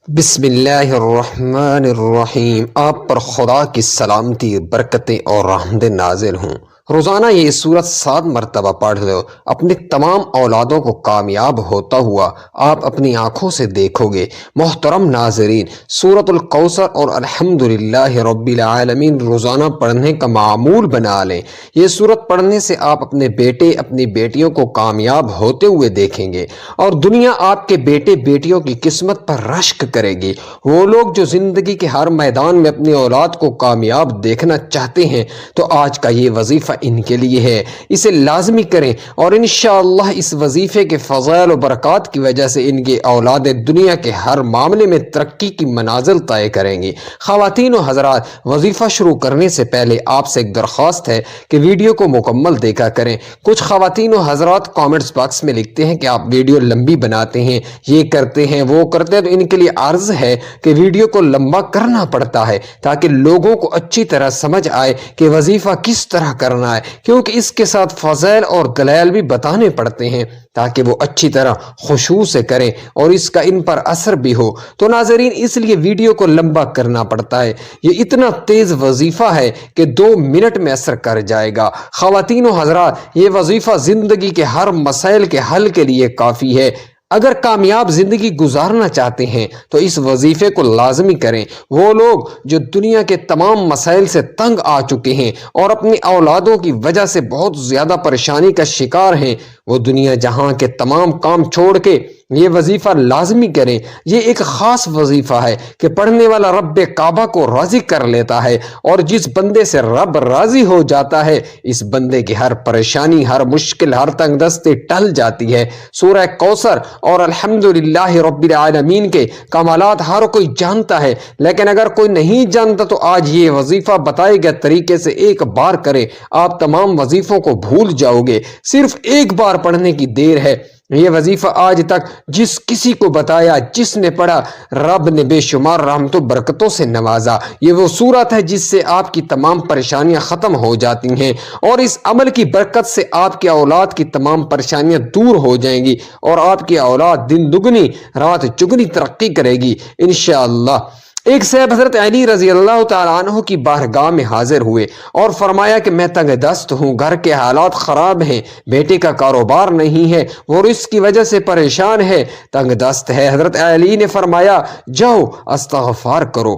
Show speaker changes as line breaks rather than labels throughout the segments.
بسم اللہ الرحمن الرحیم۔ آپ پر خدا کی سلامتی، برکتیں اور رحمتیں نازل ہوں۔ روزانہ یہ سورت 7 مرتبہ پڑھ لو، اپنے تمام اولادوں کو کامیاب ہوتا ہوا آپ اپنی آنکھوں سے دیکھو گے۔ محترم ناظرین، سورت الکوثر اور الحمدللہ رب العالمین روزانہ پڑھنے کا معمول بنا لیں۔ یہ سورت پڑھنے سے آپ اپنے بیٹے اپنی بیٹیوں کو کامیاب ہوتے ہوئے دیکھیں گے اور دنیا آپ کے بیٹے بیٹیوں کی قسمت پر رشک کرے گی۔ وہ لوگ جو زندگی کے ہر میدان میں اپنی اولاد کو کامیاب دیکھنا چاہتے ہیں تو آج کا یہ وظیفہ ان کے لیے ہے، اسے لازمی کریں اور انشاءاللہ اس وظیفے کے فضائل و برکات کی وجہ سے ان کے اولاد دنیا کے ہر معاملے میں ترقی کی منازل طے کریں گی۔ خواتین و حضرات، وظیفہ شروع کرنے سے پہلے آپ سے ایک درخواست ہے کہ ویڈیو کو مکمل دیکھا کریں۔ کچھ خواتین و حضرات کامنٹس باکس میں لکھتے ہیں کہ آپ ویڈیو لمبی بناتے ہیں، یہ کرتے ہیں وہ کرتے ہیں، تو ان کے لیے عرض ہے کہ ویڈیو کو لمبا کرنا پڑتا ہے تاکہ لوگوں کو اچھی طرح سمجھ آئے کہ وظیفہ کس طرح کرنا ہے، کیونکہ اس کے ساتھ فضائل اور دلائل بھی بتانے پڑتے ہیں تاکہ وہ اچھی طرح خشوع سے کریں اور اس کا ان پر اثر بھی ہو۔ تو ناظرین، اس لیے ویڈیو کو لمبا کرنا پڑتا ہے۔ یہ اتنا تیز وظیفہ ہے کہ 2 منٹ میں اثر کر جائے گا۔ خواتین و حضرات، یہ وظیفہ زندگی کے ہر مسائل کے حل کے لیے کافی ہے۔ اگر کامیاب زندگی گزارنا چاہتے ہیں تو اس وظیفے کو لازمی کریں۔ وہ لوگ جو دنیا کے تمام مسائل سے تنگ آ چکے ہیں اور اپنی اولادوں کی وجہ سے بہت زیادہ پریشانی کا شکار ہیں، وہ دنیا جہاں کے تمام کام چھوڑ کے یہ وظیفہ لازمی کریں۔ یہ ایک خاص وظیفہ ہے کہ پڑھنے والا رب کعبہ کو راضی کر لیتا ہے، اور جس بندے سے رب راضی ہو جاتا ہے اس بندے کی ہر پریشانی، ہر مشکل، ہر تنگ دستی ٹل جاتی ہے۔ سورہ کوثر اور الحمدللہ رب العالمین کے کمالات ہر کوئی جانتا ہے، لیکن اگر کوئی نہیں جانتا تو آج یہ وظیفہ بتائے گئے طریقے سے ایک بار کریں، آپ تمام وظیفوں کو بھول جاؤ گے۔ صرف ایک بار پڑھنے کی دیر ہے۔ یہ وظیفہ آج تک جس کسی کو بتایا، جس نے پڑھا، رب نے بے شمار رحمتوں برکتوں سے نوازا۔ یہ وہ صورت ہے جس سے آپ کی تمام پریشانیاں ختم ہو جاتی ہیں، اور اس عمل کی برکت سے آپ کی اولاد کی تمام پریشانیاں دور ہو جائیں گی اور آپ کی اولاد دن دگنی رات چگنی ترقی کرے گی انشاءاللہ۔ ایک صاحب حضرت علی رضی اللہ تعالیٰ عنہ کی بارگاہ میں حاضر ہوئے اور فرمایا کہ میں تنگ دست ہوں، گھر کے حالات خراب ہیں، بیٹے کا کاروبار نہیں ہے، وہ رزق کی وجہ سے پریشان ہے، تنگ دست ہے۔ حضرت علی نے فرمایا جاؤ استغفار کرو۔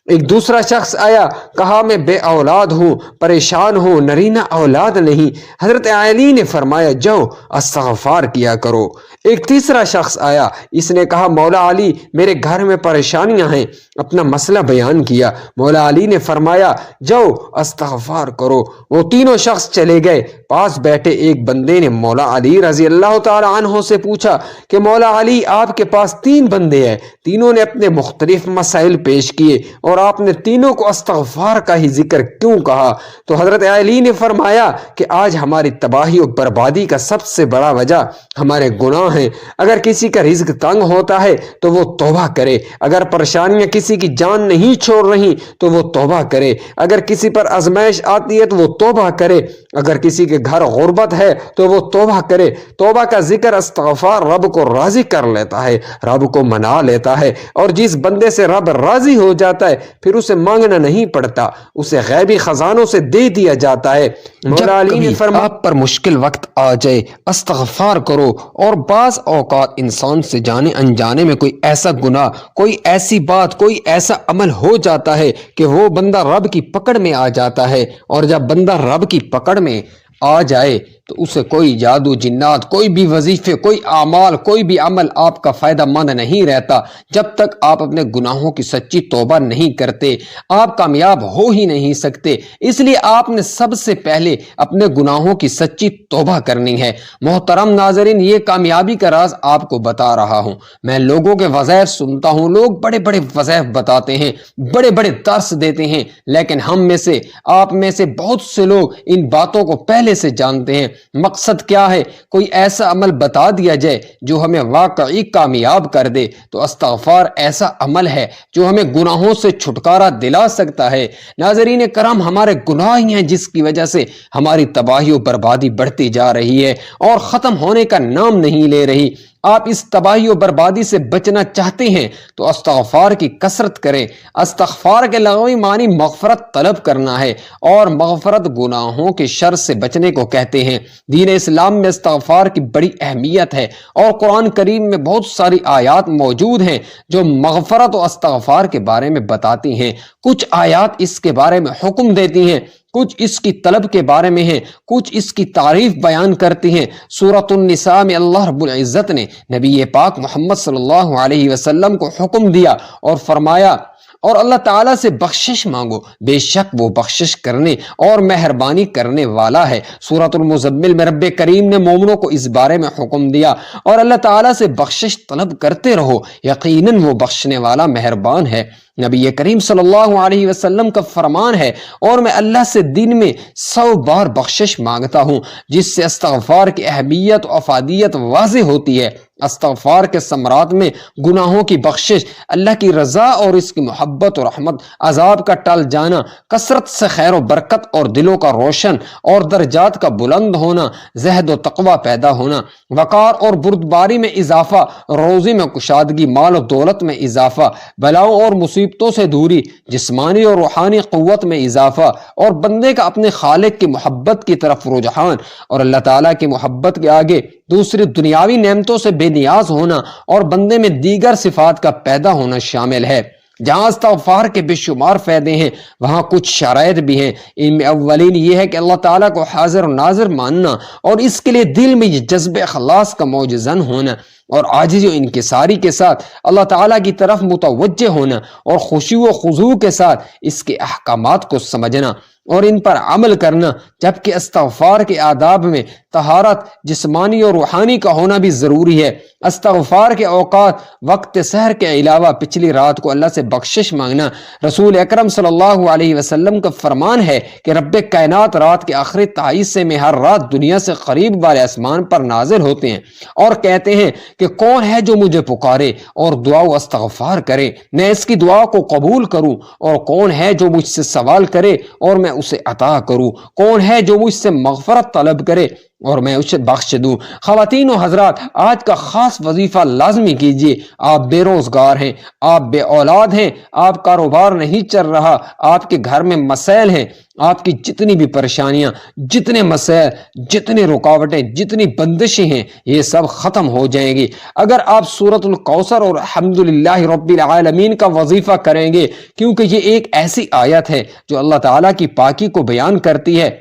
ایک دوسرا شخص آیا، کہا میں بے اولاد ہوں، پریشان ہوں، نرینہ اولاد نہیں۔ حضرت علی نے فرمایا جاؤ استغفار کیا کرو۔ ایک تیسرا شخص آیا، اس نے کہا مولا علی میرے گھر میں پریشانیاں ہیں، اپنا مسئلہ بیان کیا۔ مولا علی نے فرمایا جاؤ استغفار کرو۔ وہ تینوں شخص چلے گئے۔ پاس بیٹھے ایک بندے نے مولا علی رضی اللہ تعالی عنہ سے پوچھا کہ مولا علی آپ کے پاس 3 بندے ہیں، تینوں نے اپنے مختلف مسائل پیش کیے اور آپ نے تینوں کو استغفار کا ہی ذکر کیوں کہا؟ تو حضرت علی نے فرمایا کہ آج ہماری تباہی و بربادی کا سب سے بڑا وجہ ہمارے گناہ ہیں۔ اگر کسی کا رزق تنگ ہوتا ہے تو وہ توبہ کرے، اگر پریشانیاں کسی کی جان نہیں چھوڑ رہی تو وہ توبہ کرے، اگر کسی پر آزمائش آتی ہے تو وہ توبہ کرے، اگر کسی کے گھر غربت ہے تو وہ توبہ کرے۔ توبہ کا ذکر استغفار رب کو راضی کر لیتا ہے، رب کو منا لیتا ہے، اور جس بندے سے رب راضی ہو جاتا ہے پھر اسے مانگنا نہیں پڑتا، اسے غیبی خزانوں سے دے دیا جاتا ہے۔ مولا علی نے فرمایا آپ پر مشکل وقت آ جائے استغفار کرو، اور بعض اوقات انسان سے جانے انجانے میں کوئی ایسا گناہ، کوئی ایسی بات، کوئی ایسا عمل ہو جاتا ہے کہ وہ بندہ رب کی پکڑ میں آ جاتا ہے، اور جب بندہ رب کی پکڑ میں آ جائے تو اسے کوئی جادو جنات، کوئی بھی وظیفے، کوئی اعمال، کوئی بھی عمل آپ کا فائدہ مند نہیں رہتا۔ جب تک آپ اپنے گناہوں کی سچی توبہ نہیں کرتے آپ کامیاب ہو ہی نہیں سکتے۔ اس لیے آپ نے سب سے پہلے اپنے گناہوں کی سچی توبہ کرنی ہے۔ محترم ناظرین، یہ کامیابی کا راز آپ کو بتا رہا ہوں۔ میں لوگوں کے وظائف سنتا ہوں، لوگ بڑے بڑے وظائف بتاتے ہیں، بڑے بڑے درس دیتے ہیں، لیکن ہم میں سے، آپ میں سے بہت سے لوگ ان باتوں کو پہلے سے جانتے ہیں۔ مقصد کیا ہے؟ کوئی ایسا عمل بتا دیا جائے جو ہمیں واقعی کامیاب کر دے، تو استغفار ایسا عمل ہے جو ہمیں گناہوں سے چھٹکارا دلا سکتا ہے۔ ناظرین کرام، ہمارے گناہ ہی ہیں جس کی وجہ سے ہماری تباہی و بربادی بڑھتی جا رہی ہے اور ختم ہونے کا نام نہیں لے رہی۔ آپ اس تباہی و بربادی سے بچنا چاہتے ہیں تو استغفار کی کثرت کریں۔ استغفار کے لغوی معنی مغفرت طلب کرنا ہے، اور مغفرت گناہوں کے شر سے بچنے کو کہتے ہیں۔ دین اسلام میں استغفار کی بڑی اہمیت ہے، اور قرآن کریم میں بہت ساری آیات موجود ہیں جو مغفرت و استغفار کے بارے میں بتاتی ہیں۔ کچھ آیات اس کے بارے میں حکم دیتی ہیں، کچھ اس کی طلب کے بارے میں ہیں، کچھ اس کی تعریف بیان کرتی ہیں۔ سورۃ النساء میں اللہ رب العزت نے نبی پاک محمد صلی اللہ علیہ وسلم کو حکم دیا اور فرمایا، اور اللہ تعالیٰ سے بخشش مانگو، بے شک وہ بخشش کرنے اور مہربانی کرنے والا ہے۔ سورۃ المزمل میں رب کریم نے مومنوں کو اس بارے میں حکم دیا، اور اللہ تعالیٰ سے بخشش طلب کرتے رہو، یقیناً وہ بخشنے والا مہربان ہے۔ نبی کریم صلی اللہ علیہ وسلم کا فرمان ہے، اور میں اللہ سے دن میں 100 بار بخشش مانگتا ہوں، جس سے استغفار کی اہمیت و افادیت واضح ہوتی ہے۔ استغفار کے ثمرات میں گناہوں کی بخشش، اللہ کی رضا اور اس کی محبت و رحمت، عذاب کا ٹل جانا، کثرت سے خیر و برکت اور دلوں کا روشن اور درجات کا بلند ہونا، زہد و تقوی پیدا ہونا، وقار اور بردباری میں اضافہ، روزی میں کشادگی، مال و دولت میں اضافہ، بلاؤں اور مصیبتوں سے دوری، جسمانی اور روحانی قوت میں اضافہ، اور بندے کا اپنے خالق کی محبت کی طرف رجحان، اور اللہ تعالیٰ کی محبت کے آگے دوسری دنیاوی نعمتوں سے بے نیاز ہونا، اور بندے میں دیگر صفات کا پیدا ہونا شامل ہے۔ جہاں استغفار کے بے شمار فائدے ہیں، وہاں کچھ شرائط بھی ہیں۔ ان میں اولین یہ ہے کہ اللہ تعالیٰ کو حاضر و ناظر ماننا، اور اس کے لیے دل میں یہ جذب اخلاص کا موجزن ہونا، اور عاجزی و انکساری کے ساتھ اللہ تعالیٰ کی طرف متوجہ ہونا، اور خشوع و خضوع کے ساتھ اس کے احکامات کو سمجھنا اور ان پر عمل کرنا۔ جبکہ استغفار کے آداب میں طہارت جسمانی اور روحانی کا ہونا بھی ضروری ہے۔ استغفار کے اوقات وقت سحر کے علاوہ پچھلی رات کو اللہ سے بخشش مانگنا۔ رسول اکرم صلی اللہ علیہ وسلم کا فرمان ہے کہ رب کائنات رات کے آخری 23 سے میں ہر رات دنیا سے قریب والے آسمان پر نازل ہوتے ہیں اور کہتے ہیں کہ کون ہے جو مجھے پکارے اور دعا و استغفار کرے، میں اس کی دعا کو قبول کروں، اور کون ہے جو مجھ سے سوال کرے اور میں اسے عطا کروں، کون ہے جو مجھ سے مغفرت طلب کرے اور میں اسے بخش دوں۔ خواتین و حضرات، آج کا خاص وظیفہ لازمی کیجیے۔ آپ بے روزگار ہیں، آپ بے اولاد ہیں، آپ کاروبار نہیں چل رہا، آپ کے گھر میں مسائل ہیں، آپ کی جتنی بھی پریشانیاں، جتنے مسائل، جتنے رکاوٹیں، جتنی بندشیں ہیں، یہ سب ختم ہو جائیں گی اگر آپ سورۃ الکوثر اور الحمدللہ رب العالمین کا وظیفہ کریں گے، کیونکہ یہ ایک ایسی آیت ہے جو اللہ تعالیٰ کی پاکی کو بیان کرتی ہے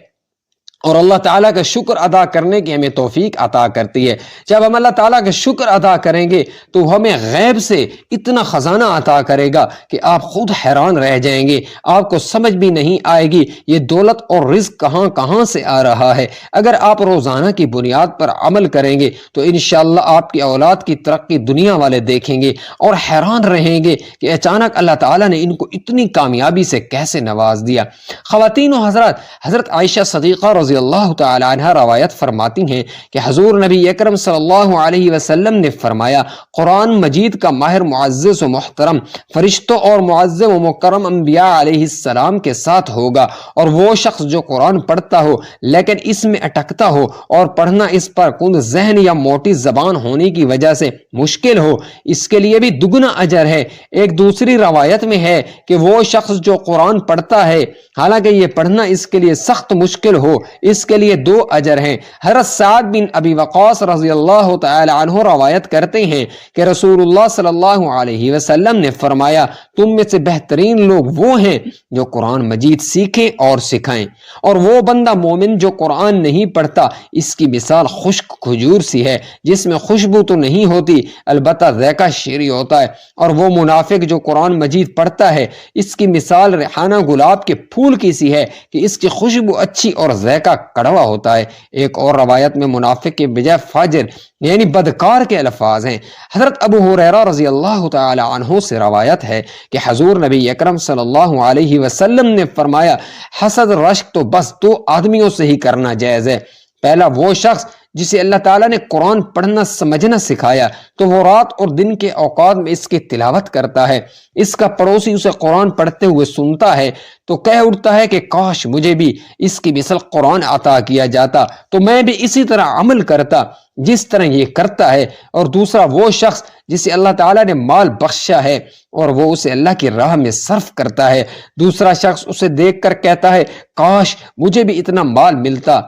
اور اللہ تعالیٰ کا شکر ادا کرنے کی ہمیں توفیق عطا کرتی ہے۔ جب ہم اللہ تعالیٰ کا شکر ادا کریں گے تو ہمیں غیب سے اتنا خزانہ عطا کرے گا کہ آپ خود حیران رہ جائیں گے، آپ کو سمجھ بھی نہیں آئے گی یہ دولت اور رزق کہاں کہاں سے آ رہا ہے۔ اگر آپ روزانہ کی بنیاد پر عمل کریں گے تو انشاءاللہ آپ کی اولاد کی ترقی دنیا والے دیکھیں گے اور حیران رہیں گے کہ اچانک اللہ تعالیٰ نے ان کو اتنی کامیابی سے کیسے نواز دیا۔ خواتین و حضرات، حضرت عائشہ صدیقہ رضی اللہ تعالی عنہ روایت فرماتی ہیں کہ حضور نبی اکرم صلی اللہ علیہ وسلم نے فرمایا، قرآن مجید کا ماہر معزز و محترم فرشتوں اور معظم و مکرم انبیاء علیہ السلام کے ساتھ ہوگا، اور وہ شخص جو قرآن پڑھتا ہو لیکن اس میں اٹکتا ہو اور پڑھنا اس پر کند ذہن یا موٹی زبان ہونے کی وجہ سے مشکل ہو، اس کے لیے بھی دگنا اجر ہے۔ ایک دوسری روایت میں ہے کہ وہ شخص جو قرآن پڑھتا ہے حالانکہ یہ پڑھنا اس کے لیے سخت مشکل ہو، اس کے لیے 2 اجر ہیں۔ حضرت سعد بن ابی وقاص رضی اللہ تعالی عنہ روایت کرتے ہیں کہ رسول اللہ صلی اللہ علیہ وسلم نے فرمایا، تم میں سے بہترین لوگ وہ ہیں جو قرآن مجید سیکھیں اور سکھائیں، اور وہ بندہ مومن جو قرآن نہیں پڑھتا اس کی مثال خشک کھجور سی ہے جس میں خوشبو تو نہیں ہوتی البتہ ذائقہ شیریں ہوتا ہے، اور وہ منافق جو قرآن مجید پڑھتا ہے اس کی مثال ریحانہ گلاب کے پھول کی سی ہے کہ اس کی خوشبو اچھی اور ذائقہ کڑوا ہوتا ہے۔ ایک اور روایت میں منافق کے بجائے فاجر یعنی بدکار کے الفاظ ہیں۔ حضرت ابو ہریرہ رضی اللہ تعالی عنہ سے روایت ہے کہ حضور نبی اکرم صلی اللہ علیہ وسلم نے فرمایا، حسد رشک تو بس 2 آدمیوں سے ہی کرنا جائز ہے۔ پہلا وہ شخص جسے اللہ تعالیٰ نے قرآن پڑھنا سمجھنا سکھایا تو وہ رات اور دن کے اوقات میں اس کی تلاوت کرتا ہے، اس کا پڑوسی اسے قرآن پڑھتے ہوئے سنتا ہے تو کہہ اٹھتا ہے کہ کاش مجھے بھی اس کی مثل قرآن عطا کیا جاتا تو میں بھی اسی طرح عمل کرتا جس طرح یہ کرتا ہے۔ اور دوسرا وہ شخص جسے اللہ تعالیٰ نے مال بخشا ہے اور وہ اسے اللہ کی راہ میں صرف کرتا ہے، دوسرا شخص اسے دیکھ کر کہتا ہے کاش مجھے بھی اتنا مال ملتا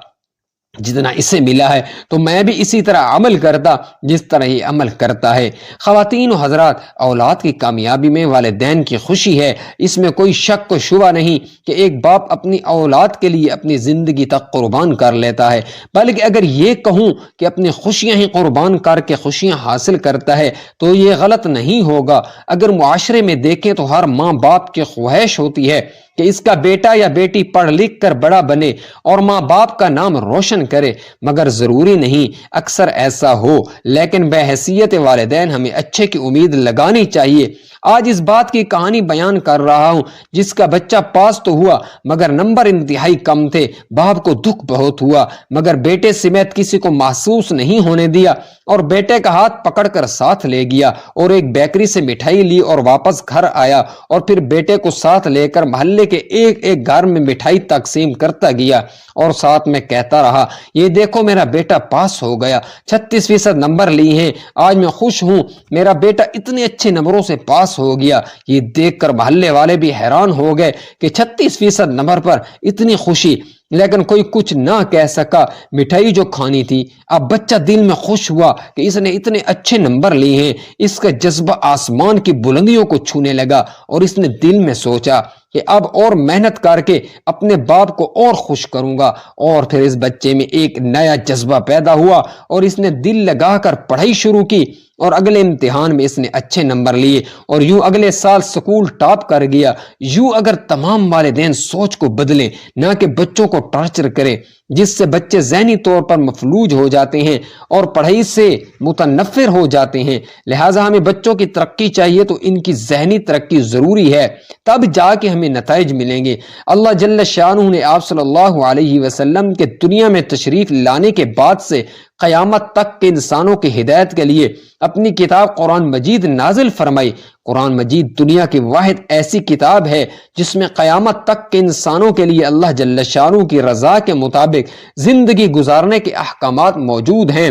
جتنا اسے ملا ہے تو میں بھی اسی طرح عمل کرتا جس طرح یہ عمل کرتا ہے۔ خواتین و حضرات، اولاد کی کامیابی میں والدین کی خوشی ہے، اس میں کوئی شک و شبہ نہیں کہ ایک باپ اپنی اولاد کے لیے اپنی زندگی تک قربان کر لیتا ہے، بلکہ اگر یہ کہوں کہ اپنی خوشیاں ہی قربان کر کے خوشیاں حاصل کرتا ہے تو یہ غلط نہیں ہوگا۔ اگر معاشرے میں دیکھیں تو ہر ماں باپ کی خواہش ہوتی ہے کہ اس کا بیٹا یا بیٹی پڑھ لکھ کر بڑا بنے اور ماں باپ کا نام روشن کرے، مگر ضروری نہیں اکثر ایسا ہو، لیکن بحیثیت والدین ہمیں اچھے کی امید لگانی چاہیے۔ آج اس بات کی کہانی بیان کر رہا ہوں جس کا بچہ پاس تو ہوا مگر نمبر انتہائی کم تھے، باپ کو دکھ بہت ہوا مگر بیٹے سمیت کسی کو محسوس نہیں ہونے دیا اور بیٹے کا ہاتھ پکڑ کر ساتھ لے گیا اور ایک بیکری سے مٹھائی لی اور واپس گھر آیا اور پھر بیٹے کو ساتھ لے کر محلے کے ایک ایک گھر میں مٹھائی تقسیم کرتا گیا اور ساتھ میں کہتا رہا یہ دیکھو میرا بیٹا پاس ہو گیا، 36% نمبر لی ہیں، آج میں خوش ہوں، میرا بیٹا اتنے اچھے نمبروں سے پاس ہو گیا۔ یہ دیکھ کر محلے والے بھی حیران ہو گئے کہ 36% نمبر پر اتنی خوشی، لیکن کوئی کچھ نہ کہہ سکا۔ مٹھائی جو کھانی تھی، اب بچہ دل میں خوش ہوا کہ اس نے اتنے اچھے نمبر لیے ہیں، اس کا جذبہ آسمان کی بلندیوں کو چھونے لگا اور اس نے دل میں سوچا کہ اب اور محنت کر کے اپنے باپ کو اور خوش کروں گا، اور پھر اس بچے میں ایک نیا جذبہ پیدا ہوا اور اس نے دل لگا کر پڑھائی شروع کی اور اگلے امتحان میں اس نے اچھے نمبر لیے اور یوں اگلے سال سکول ٹاپ کر گیا۔ یوں اگر تمام والدین سوچ کو بدلیں، نہ کہ بچوں کو ٹارچر کریں، جس سے بچے ذہنی طور پر مفلوج ہو جاتے ہیں اور پڑھائی سے متنفر ہو جاتے ہیں، لہٰذا ہمیں بچوں کی ترقی چاہیے تو ان کی ذہنی ترقی ضروری ہے، تب جا کے ہمیں نتائج ملیں گے۔ اللہ جل شانہ نے آپ صلی اللہ علیہ وسلم کے دنیا میں تشریف لانے کے بعد سے قیامت تک کے انسانوں کی ہدایت کے لیے اپنی کتاب قرآن مجید نازل فرمائی۔ قرآن مجید دنیا کی واحد ایسی کتاب ہے جس میں قیامت تک کے انسانوں کے لیے اللہ جل شانہ کی رضا کے مطابق زندگی گزارنے کے احکامات موجود ہیں۔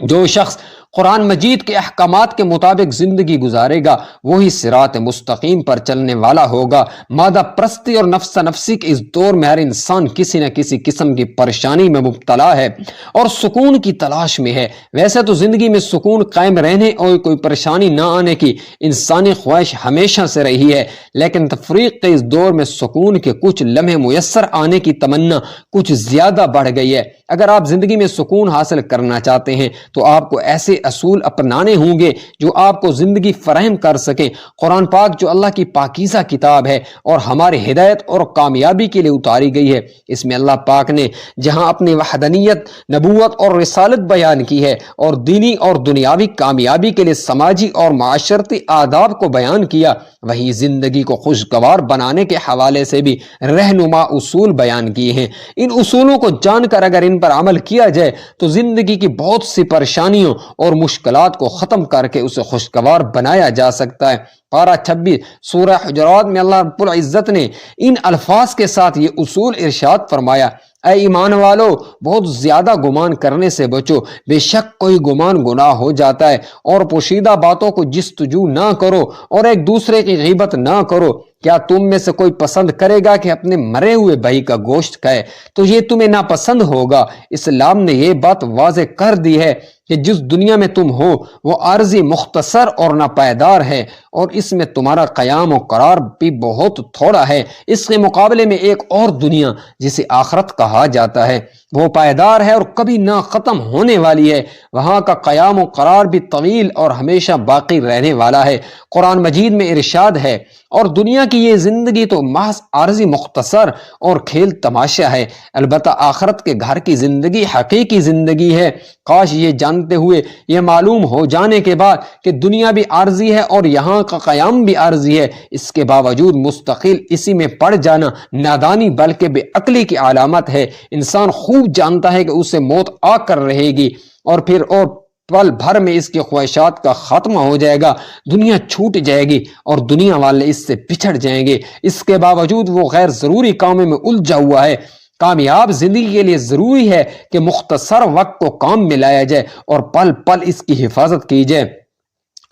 جو شخص قرآن مجید کے احکامات کے مطابق زندگی گزارے گا وہی صراط مستقیم پر چلنے والا ہوگا۔ مادہ پرستی اور نفس نفسی کے اس دور میں ہر انسان کسی نہ کسی قسم کی پریشانی میں مبتلا ہے اور سکون کی تلاش میں ہے۔ ویسے تو زندگی میں سکون قائم رہنے اور کوئی پریشانی نہ آنے کی انسانی خواہش ہمیشہ سے رہی ہے، لیکن تفریق کے اس دور میں سکون کے کچھ لمحے میسر آنے کی تمنا کچھ زیادہ بڑھ گئی ہے۔ اگر آپ زندگی میں سکون حاصل کرنا چاہتے ہیں تو آپ کو ایسے اصول اپنانے ہوں گے جو آپ کو زندگی فراہم کر سکیں۔ قرآن پاک جو اللہ کی پاکیزہ کتاب ہے اور ہماری ہدایت اور کامیابی کے لیے اتاری گئی ہے، اس میں اللہ پاک نے جہاں اپنی وحدانیت، نبوت اور رسالت بیان کی ہے اور دینی اور دنیاوی کامیابی کے لیے سماجی اور معاشرتی آداب کو بیان کیا، وہیں زندگی کو خوشگوار بنانے کے حوالے سے بھی رہنما اصول بیان کیے ہیں۔ ان اصولوں کو جان کر اگر ان پر عمل کیا جائے تو زندگی کی بہت سی پریشانیوں اور مشکلات کو ختم کر کے اسے خوشگوار بنایا جا سکتا ہے۔ پارہ 26 سورہ حجرات میں اللہ رب العزت نے ان الفاظ کے ساتھ یہ اصول ارشاد فرمایا، اے ایمان والو بہت زیادہ گمان کرنے سے بچو، بے شک کوئی گمان گناہ ہو جاتا ہے، اور پوشیدہ باتوں کو جستجو نہ کرو اور ایک دوسرے کی غیبت نہ کرو۔ کیا تم میں سے کوئی پسند کرے گا کہ اپنے مرے ہوئے بھائی کا گوشت کھائے تو یہ تمہیں ناپسند ہوگا۔ اسلام نے یہ بات واضح کر دی ہے کہ جس دنیا میں تم ہو وہ عارضی، مختصر اور ناپائیدار ہے اور اس میں تمہارا قیام و قرار بھی بہت تھوڑا ہے۔ اس کے مقابلے میں ایک اور دنیا جسے آخرت کہا جاتا ہے وہ پائیدار ہے اور کبھی نہ ختم ہونے والی ہے، وہاں کا قیام و قرار بھی طویل اور ہمیشہ باقی رہنے والا ہے۔ قرآن مجید میں ارشاد ہے، اور دنیا کی یہ زندگی تو محض عارضی، مختصر اور کھیل تماشا ہے، البتہ آخرت کے گھر کی زندگی حقیقی زندگی ہے۔ کاش یہ جان جانتے ہوئے، یہ معلوم ہو جانے کے بعد کہ دنیا بھی عارضی ہے اور یہاں کا قیام بھی عارضی ہے، اس کے باوجود مستقل اسی میں پڑ جانا نادانی بلکہ بے عقلی کی علامت ہے۔ انسان خوب جانتا ہے کہ اسے موت آ کر رہے گی اور پھر پل بھر میں اس کی خواہشات کا خاتمہ ہو جائے گا، دنیا چھوٹ جائے گی اور دنیا والے اس سے بچھڑ جائیں گے۔ اس کے باوجود وہ غیر ضروری کاموں میں الجھا ہوا ہے۔ کامیاب زندگی کے لیے ضروری ہے کہ مختصر وقت کو کام میں لایا جائے اور پل پل اس کی حفاظت کی جائے۔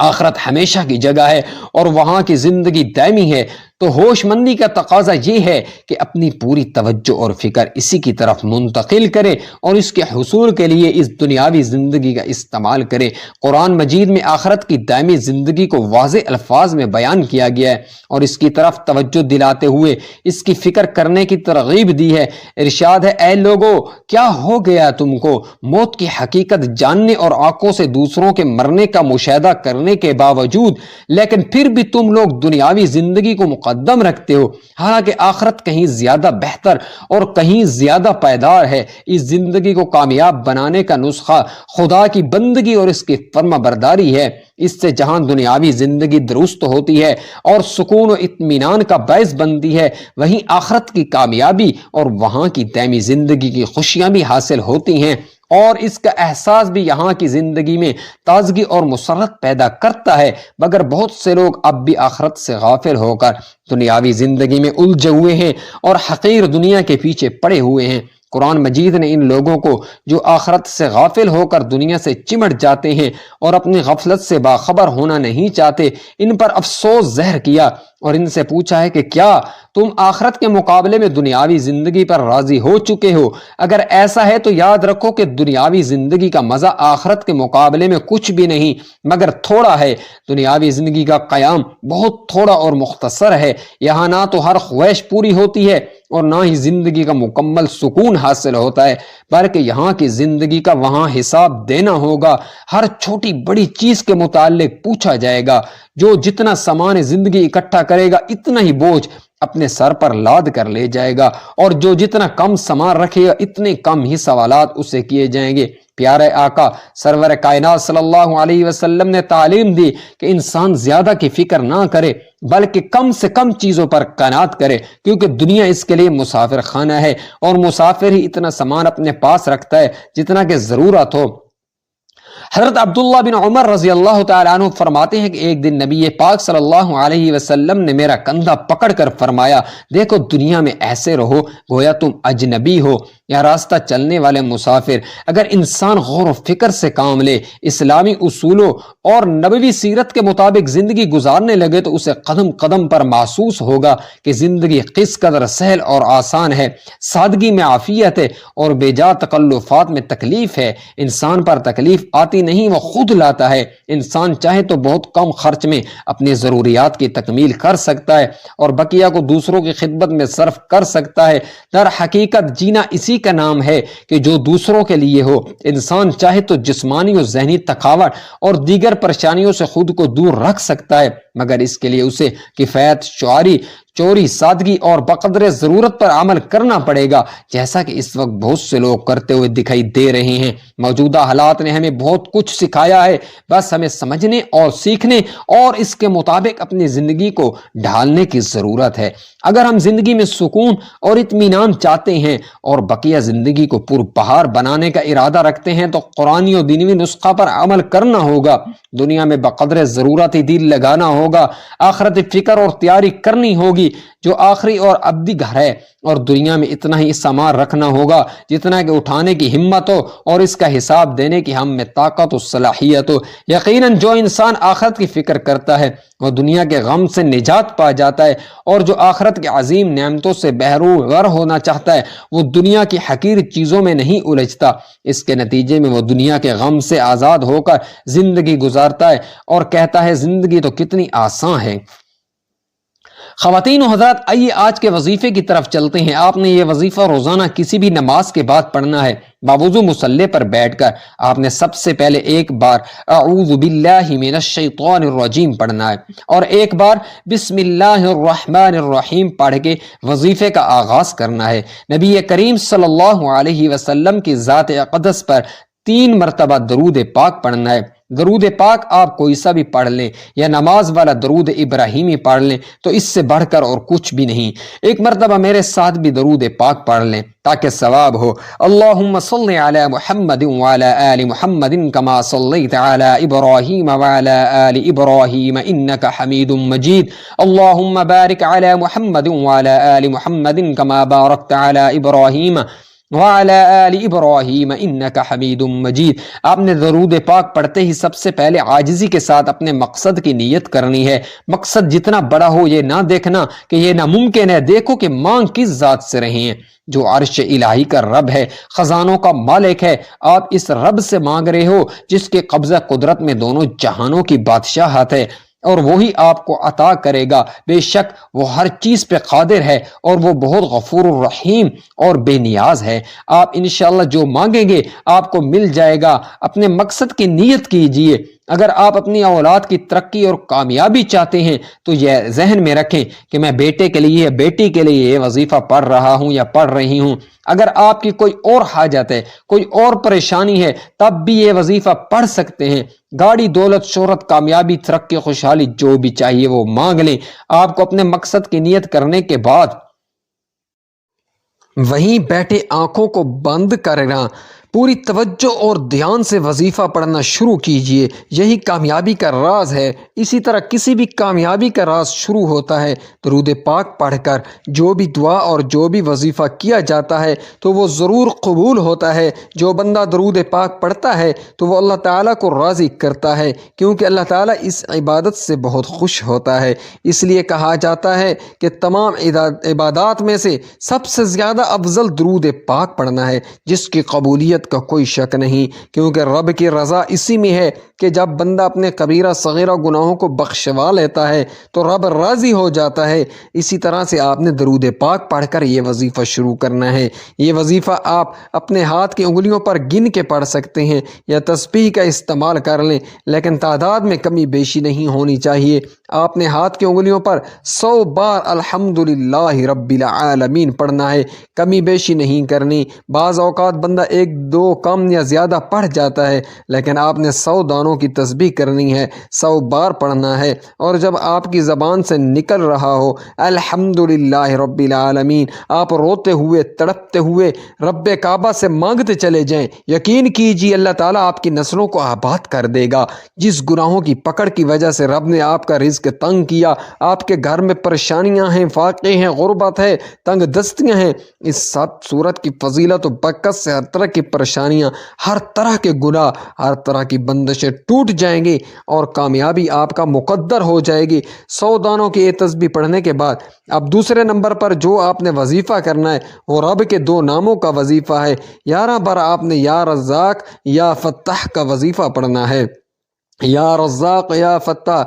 آخرت ہمیشہ کی جگہ ہے اور وہاں کی زندگی دائمی ہے، تو ہوش مندی کا تقاضا یہ ہے کہ اپنی پوری توجہ اور فکر اسی کی طرف منتقل کرے اور اس کے حصول کے لیے اس دنیاوی زندگی کا استعمال کرے۔ قرآن مجید میں آخرت کی دائمی زندگی کو واضح الفاظ میں بیان کیا گیا ہے اور اس کی طرف توجہ دلاتے ہوئے اس کی فکر کرنے کی ترغیب دی ہے۔ ارشاد ہے، اے لوگو، کیا ہو گیا تم کو؟ موت کی حقیقت جاننے اور آنکھوں سے دوسروں کے مرنے کا مشاہدہ کرنے کے باوجود لیکن پھر بھی تم لوگ دنیاوی زندگی کو مقدم رکھتے ہو، حالانکہ آخرت کہیں زیادہ بہتر اور کہیں زیادہ پائیدار ہے۔ اس زندگی کو کامیاب بنانے کا نسخہ خدا کی بندگی اور اس کی فرما برداری ہے۔ اس سے جہاں دنیاوی زندگی درست ہوتی ہے اور سکون و اطمینان کا باعث بنتی ہے، وہیں آخرت کی کامیابی اور وہاں کی دائمی زندگی کی خوشیاں بھی حاصل ہوتی ہیں، اور اس کا احساس بھی یہاں کی زندگی میں تازگی اور مسرت پیدا کرتا ہے، مگر بہت سے لوگ اب بھی آخرت سے غافل ہو کر دنیاوی زندگی میں الجھے ہوئے ہیں اور حقیر دنیا کے پیچھے پڑے ہوئے ہیں۔ قرآن مجید نے ان لوگوں کو جو آخرت سے غافل ہو کر دنیا سے چمٹ جاتے ہیں اور اپنی غفلت سے باخبر ہونا نہیں چاہتے، ان پر افسوس ظاہر کیا اور ان سے پوچھا ہے کہ کیا تم آخرت کے مقابلے میں دنیاوی زندگی پر راضی ہو چکے ہو؟ اگر ایسا ہے تو یاد رکھو کہ دنیاوی زندگی کا مزہ آخرت کے مقابلے میں کچھ بھی نہیں مگر تھوڑا ہے۔ دنیاوی زندگی کا قیام بہت تھوڑا اور مختصر ہے۔ یہاں نہ تو ہر خواہش پوری ہوتی ہے اور نہ ہی زندگی کا مکمل سکون حاصل ہوتا ہے، بلکہ یہاں کی زندگی کا وہاں حساب دینا ہوگا۔ ہر چھوٹی بڑی چیز کے متعلق پوچھا جائے گا۔ جو جتنا سامان زندگی اکٹھا کرے گا اتنا ہی بوجھ اپنے سر پر لاد کر لے جائے گا، اور جو جتنا کم سامان رکھے گا اتنے کم ہی سوالات اسے کیے جائیں گے۔ پیارے آقا سرور کائنات صلی اللہ علیہ وسلم نے تعلیم دی کہ انسان زیادہ کی فکر نہ کرے بلکہ کم سے کم چیزوں پر قناعت کرے، کیونکہ دنیا اس کے لیے مسافر خانہ ہے اور مسافر ہی اتنا سامان اپنے پاس رکھتا ہے جتنا کہ ضرورت ہو۔ حضرت عبداللہ بن عمر رضی اللہ تعالیٰ عنہ فرماتے ہیں کہ ایک دن نبی پاک صلی اللہ علیہ وسلم نے میرا کندھا پکڑ کر فرمایا، دیکھو دنیا میں ایسے رہو گویا تم اجنبی ہو یا راستہ چلنے والے مسافر۔ اگر انسان غور و فکر سے کام لے، اسلامی اصولوں اور نبوی سیرت کے مطابق زندگی گزارنے لگے تو اسے قدم قدم پر محسوس ہوگا کہ زندگی کس قدر سہل اور آسان ہے، سادگی میں عافیت ہے اور بے جا تکلفات میں تکلیف ہے۔ انسان پر تکلیف آتی نہیں، وہ خود لاتا ہے۔ انسان چاہے تو بہت کم خرچ میں اپنی ضروریات کی تکمیل کر سکتا ہے اور بقیہ کو دوسروں کی خدمت میں صرف کر سکتا ہے۔ در حقیقت جینا اسی کا نام ہے کہ جو دوسروں کے لیے ہو۔ انسان چاہے تو جسمانی اور ذہنی تھکاوٹ اور دیگر پریشانیوں سے خود کو دور رکھ سکتا ہے، مگر اس کے لیے اسے کفایت، چوری، سادگی اور بقدر ضرورت پر عمل کرنا پڑے گا، جیسا کہ اس وقت بہت سے لوگ کرتے ہوئے دکھائی دے رہے ہیں۔ موجودہ حالات نے ہمیں بہت کچھ سکھایا ہے، بس ہمیں سمجھنے اور سیکھنے اور اس کے مطابق اپنی زندگی کو ڈھالنے کی ضرورت ہے۔ اگر ہم زندگی میں سکون اور اطمینان چاہتے ہیں اور بقیہ زندگی کو پربہار بنانے کا ارادہ رکھتے ہیں تو قرآنی اور دینی نسخہ پر عمل کرنا ہوگا۔ دنیا میں بقدر ضرورت ہی دل لگانا ہوگا، آخرت فکر اور تیاری کرنی ہوگی جو آخری اور ابدی گھر ہے، اور دنیا میں اتنا ہی سامان رکھنا ہوگا جتنا کہ اٹھانے کی ہمت ہو اور اس کا حساب دینے کی ہم میں طاقت و صلاحیت ہو۔ یقیناً جو انسان آخرت کی فکر کرتا ہے وہ دنیا کے غم سے نجات پا جاتا ہے، اور جو آخرت کے عظیم نعمتوں سے بہروگر ہونا چاہتا ہے وہ دنیا کی حقیر چیزوں میں نہیں الجھتا۔ اس کے نتیجے میں وہ دنیا کے غم سے آزاد ہو کر زندگی گزارتا ہے اور کہتا ہے زندگی تو کتنی آسان ہے۔ خواتین و حضرات، آئیے آج کے وظیفے کی طرف چلتے ہیں۔ آپ نے یہ وظیفہ روزانہ کسی بھی نماز کے بعد پڑھنا ہے۔ باوضو مصلی پر بیٹھ کر آپ نے سب سے پہلے ایک بار اعوذ باللہ من الشیطان الرجیم پڑھنا ہے اور ایک بار بسم اللہ الرحمن الرحیم پڑھ کے وظیفے کا آغاز کرنا ہے۔ نبی کریم صلی اللہ علیہ وسلم کی ذات اقدس پر 3 مرتبہ درود پاک پڑھنا ہے۔ درود پاک آپ کوئی سا بھی پڑھ لیں یا نماز والا درود ابراہیمی پڑھ لیں تو اس سے بڑھ کر اور کچھ بھی نہیں۔ ایک مرتبہ میرے ساتھ بھی درود پاک پڑھ لیں تاکہ ثواب ہو۔ اللہم صلی علی محمد وعلی آل محمد کما صلیت علی ابراہیم وعلی آل ابراہیم انک حمید مجید۔ اللہم بارک علی محمد وعلی آل محمد کما بارکت علی ابراہیم وعلی آل ابراہیم انک حمید مجید۔ آپ نے درود پاک پڑھتے ہی سب سے پہلے عاجزی کے ساتھ اپنے مقصد کی نیت کرنی ہے۔ مقصد جتنا بڑا ہو یہ نہ دیکھنا کہ یہ ناممکن ہے، دیکھو کہ مانگ کس ذات سے رہے ہیں، جو عرش الہی کا رب ہے، خزانوں کا مالک ہے۔ آپ اس رب سے مانگ رہے ہو جس کے قبضہ قدرت میں دونوں جہانوں کی بادشاہت ہے، اور وہی آپ کو عطا کرے گا۔ بے شک وہ ہر چیز پہ قادر ہے اور وہ بہت غفور الرحیم اور بے نیاز ہے۔ آپ انشاءاللہ جو مانگیں گے آپ کو مل جائے گا۔ اپنے مقصد کی نیت کیجئے۔ اگر آپ اپنی اولاد کی ترقی اور کامیابی چاہتے ہیں تو یہ ذہن میں رکھیں کہ میں بیٹے کے لیے بیٹی کے لیے یہ وظیفہ پڑھ رہا ہوں یا پڑھ رہی ہوں۔ اگر آپ کی کوئی اور حاجت ہے، کوئی اور پریشانی ہے، تب بھی یہ وظیفہ پڑھ سکتے ہیں۔ گاڑی، دولت، شہرت، کامیابی، ترقی، خوشحالی جو بھی چاہیے وہ مانگ لیں۔ آپ کو اپنے مقصد کی نیت کرنے کے بعد وہیں بیٹھے آنکھوں کو بند کرنا، پوری توجہ اور دھیان سے وظیفہ پڑھنا شروع کیجئے۔ یہی کامیابی کا راز ہے۔ اسی طرح کسی بھی کامیابی کا راز شروع ہوتا ہے درود پاک پڑھ کر۔ جو بھی دعا اور جو بھی وظیفہ کیا جاتا ہے تو وہ ضرور قبول ہوتا ہے۔ جو بندہ درود پاک پڑھتا ہے تو وہ اللہ تعالیٰ کو راضی کرتا ہے، کیونکہ اللہ تعالیٰ اس عبادت سے بہت خوش ہوتا ہے۔ اس لیے کہا جاتا ہے کہ تمام عبادات میں سے سب سے زیادہ افضل درود پاک پڑھنا ہے، جس کی قبولیت کا کوئی شک نہیں، کیونکہ رب کی رضا اسی میں ہے کہ جب بندہ اپنے کبیرہ صغیرہ گناہوں کو بخشوا لیتا ہے تو رب راضی ہو جاتا ہے۔ اسی طرح سے آپ نے درود پاک پڑھ کر یہ وظیفہ شروع کرنا ہے۔ یہ وظیفہ آپ اپنے ہاتھ کی انگلیوں پر گن کے پڑھ سکتے ہیں یا تسبیح کا استعمال کر لیں، لیکن تعداد میں کمی بیشی نہیں ہونی چاہیے۔ آپ نے ہاتھ کی انگلیوں پر 100 بار الحمدللہ رب العالمین پڑھنا ہے، کمی بیشی نہیں کرنی۔ بعض اوقات بندہ 1-2 کم یا زیادہ پڑھ جاتا ہے، لیکن آپ نے 100 دانوں کی تسبیح کرنی ہے، 100 بار پڑھنا ہے۔ اور جب آپ کی زبان سے نکل رہا ہو الحمدللہ رب العالمین، آپ روتے ہوئے تڑپتے ہوئے رب کعبہ سے مانگتے چلے جائیں۔ یقین کیجیے اللہ تعالیٰ آپ کی نسلوں کو آباد کر دے گا۔ جس گناہوں کی پکڑ کی وجہ سے رب نے آپ کا رزق تنگ کیا، آپ کے گھر میں پریشانیاں ہیں، فاقے ہیں، غربت ہے، تنگ دستیاں ہیں، اس سب صورت کی فضیلت و برکت سے ہر طرح کی پریشانیاں، ہر طرح کے گناہ، ہر طرح کی بندشیں ٹوٹ جائیں گی اور کامیابی آپ کا مقدر ہو جائے گی۔ 100 دانوں کی یہ تسبیح پڑھنے کے بعد اب دوسرے نمبر پر جو آپ نے وظیفہ کرنا ہے وہ رب کے 2 ناموں کا وظیفہ ہے۔ 11 بار آپ نے یا رزاق یا فتاح کا وظیفہ پڑھنا ہے۔ یا رزاق یا فتاح،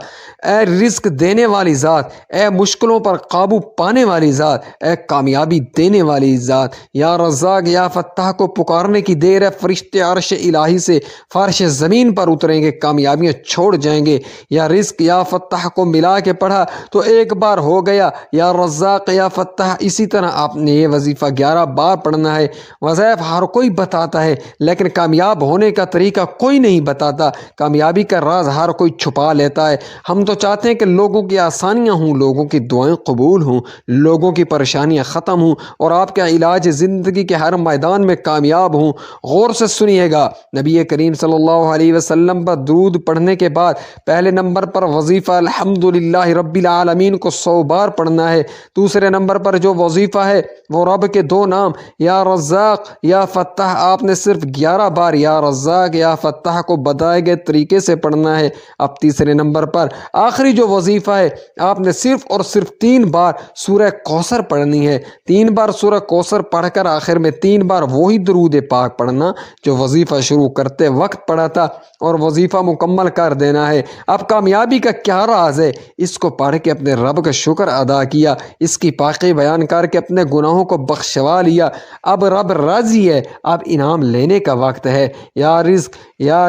اے رزق دینے والی ذات، اے مشکلوں پر قابو پانے والی ذات، اے کامیابی دینے والی ذات۔ یا رزاق یا فتاح کو پکارنے کی دیر ہے، فرشتے عرش الہی سے فرش زمین پر اتریں گے، کامیابیاں چھوڑ جائیں گے۔ یا رزق یا فتاح کو ملا کے پڑھا تو 1 بار ہو گیا یا رزاق یا فتاح۔ اسی طرح آپ نے یہ وظیفہ 11 بار پڑھنا ہے۔ وظائف ہر کوئی بتاتا ہے لیکن کامیاب ہونے کا طریقہ کوئی نہیں بتاتا۔ کامیابی کا راز ہر کوئی چھپا لیتا ہے۔ ہم تو چاہتے ہیں کہ لوگوں کی آسانیاں ہوں، لوگوں کی دعائیں قبول ہوں، لوگوں کی پریشانیاں ختم ہوں اور آپ کا علاج زندگی کے ہر میدان میں کامیاب ہوں۔ غور سے سنیے گا، نبی کریم صلی اللہ علیہ وسلم پر درود پڑھنے کے بعد پہلے نمبر پر وظیفہ الحمدللہ رب العالمین کو 100 بار پڑھنا ہے۔ دوسرے نمبر پر جو وظیفہ ہے وہ رب کے 2 نام یا رزاق یا فتاح، آپ نے صرف 11 بار یا رزاق یا فتاح کو بتائے گئے طریقے سے پڑھنا ہے۔ اب تیسرے نمبر پر آخری جو وظیفہ ہے آپ نے صرف اور صرف 3 بار سورہ کوثر پڑھنی ہے۔ 3 بار سورہ کوثر پڑھ کر آخر میں 3 بار وہی درود پاک پڑھنا جو وظیفہ شروع کرتے وقت پڑھا تھا اور وظیفہ مکمل کر دینا ہے۔ اب کامیابی کا کیا راز ہے؟ اس کو پڑھ کے اپنے رب کا شکر ادا کیا، اس کی پاکی بیان کر کے اپنے گناہوں کو بخشوا لیا۔ اب رب راضی ہے، اب انعام لینے کا وقت ہے۔ یا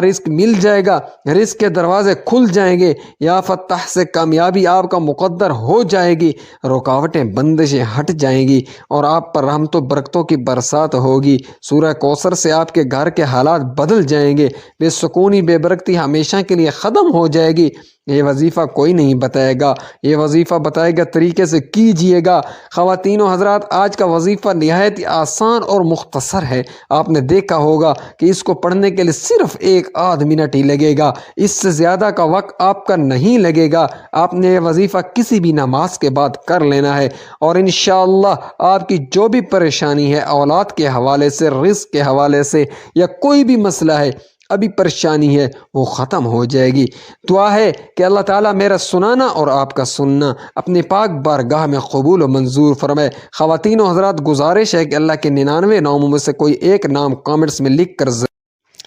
رزق مل جائے گا، رزق رزق کے دروازے کھل جائیں گے، یا فتح سے کامیابی آپ کا مقدر ہو جائے گی، رکاوٹیں بندشیں ہٹ جائیں گی اور آپ پر رحمت و برکتوں کی برسات ہوگی۔ سورہ کوثر سے آپ کے گھر کے حالات بدل جائیں گے، بے سکونی بے برکتی ہمیشہ کے لیے ختم ہو جائے گی۔ یہ وظیفہ کوئی نہیں بتائے گا، یہ وظیفہ بتائے گا طریقے سے کیجئے گا۔ خواتین و حضرات، آج کا وظیفہ نہایت آسان اور مختصر ہے۔ آپ نے دیکھا ہوگا کہ اس کو پڑھنے کے لیے صرف 1 منٹ ہی لگے گا، اس سے زیادہ کا وقت آپ کا نہیں لگے گا۔ آپ نے یہ وظیفہ کسی بھی نماز کے بعد کر لینا ہے، اور انشاءاللہ آپ کی جو بھی پریشانی ہے، اولاد کے حوالے سے، رزق کے حوالے سے، یا کوئی بھی مسئلہ ہے، ابھی پریشانی ہے، وہ ختم ہو جائے گی۔ دعا ہے کہ اللہ تعالیٰ میرا سنانا اور آپ کا سننا اپنے پاک بارگاہ میں قبول و منظور فرمائے۔ خواتین و حضرات، گزارش ہے کہ اللہ کے 99 ناموں میں سے کوئی ایک نام کامنٹس میں لکھ کر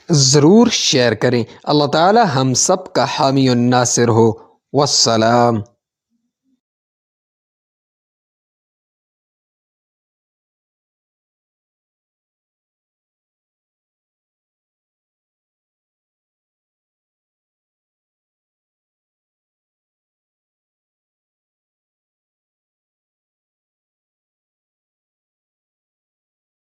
ضرور شیئر کریں۔ اللہ تعالیٰ ہم سب کا حامی و ناصر ہو۔ والسلام۔